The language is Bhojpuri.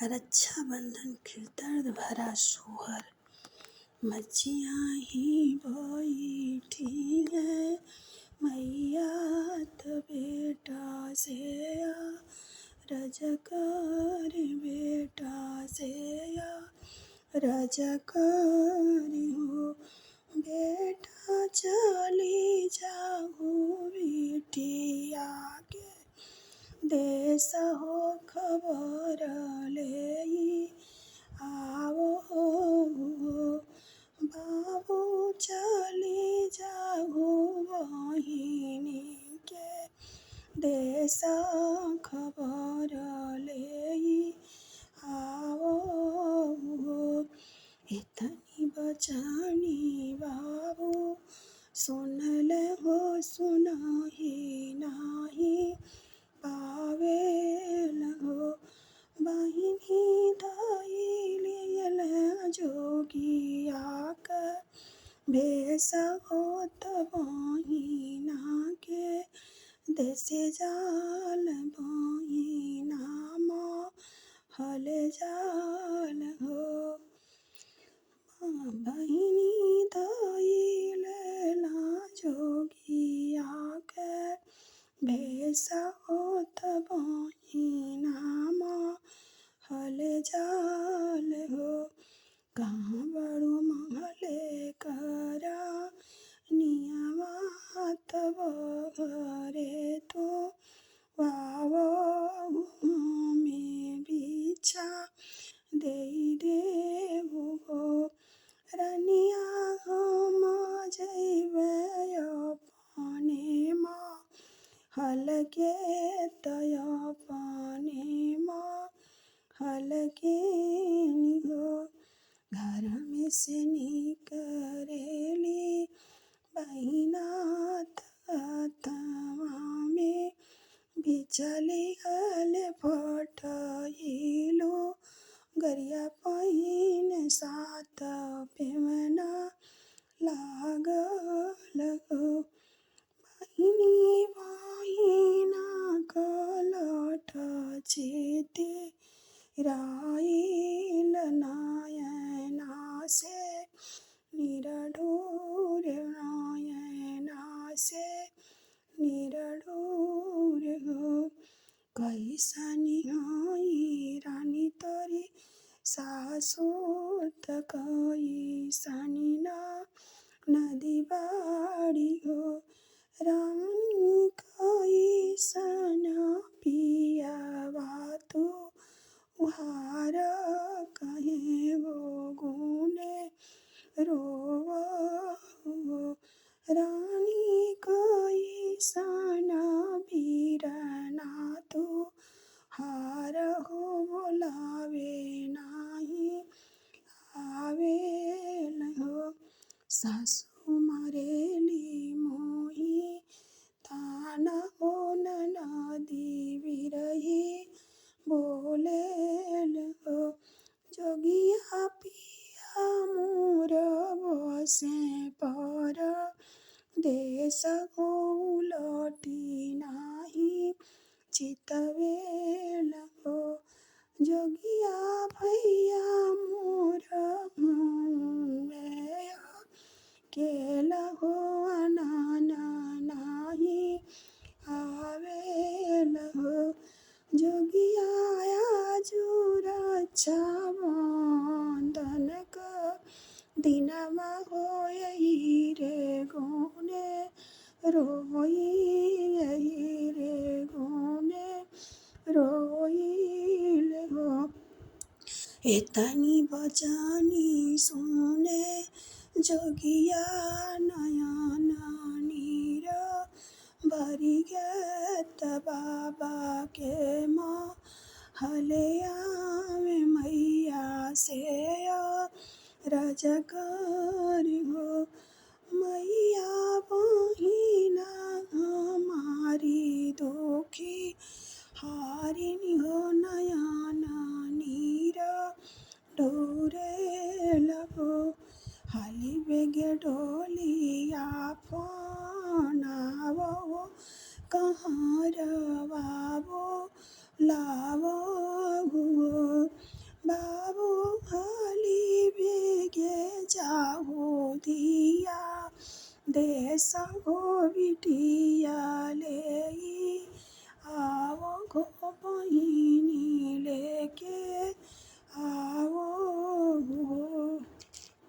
रक्षाबंधन के दर्द भरा सोहर, मच्छियाँ ही बैठी है मैया त बेटा से रजकर बेटा से रजकर हो बेटा चली जाओ बिटिया के देश हो खबर ले आओ बाबू चली जाओ बहिनी के देश खबर ले आओ इतनी बचानी बाबू सुन ले हो सुनाही नाही पावेल हो बहिनी दाई लियल जोगिया का भेष होत बहिना के देसे जाल बहिना हल जाल हो बहिनी दाई लेला जोगिया के भेष होत बहिना हल जाल हो कहाँ बड़ो महले करा नियमा तब घरे तो वावो में बिछा दे देबो रनिया हम जइबै अपने हलके तय अपने हलके निहो घर में से निकरेली बहिना तवा में बिचली हल फटहिलो गरिया पहिन सात पेवना लागल हो बहिनी बहिना कलठ चेते राइल नयना से निरढूर नयना से निरढूर हो कैसनी हई रानी तोरी सासु त कैसनी नदी बाड़ी हो रानी कैसन पिया बातू उहार कहे वो गुने रोव रानी कैसन बीरना तू हार हो बोलावे नाही आवेल हो सासू मारेली मोही ताना हो नदी बिरही बोलेल हो जोगिया पिया मोर बसे पर देश हो लौटी नाही चितवेल हो जोगिया भैया मोर केल हो अनाना नाही आवेल हो जोगिया रक्षा बंधन का दिनमा हो यही रे गोने रोई यही रे गोने रोइल हो इतनी बचानी सुने जोगिया नयन नीर भरी गत बाबा के हलिया में मैया से रजकर हो मैया बहिना हमारी दुखी हारिनी हो नयन नीर डोरेल हो हाली बेगे डोलिया पनावो कहाँ रवावो लावो देश हो बिटिया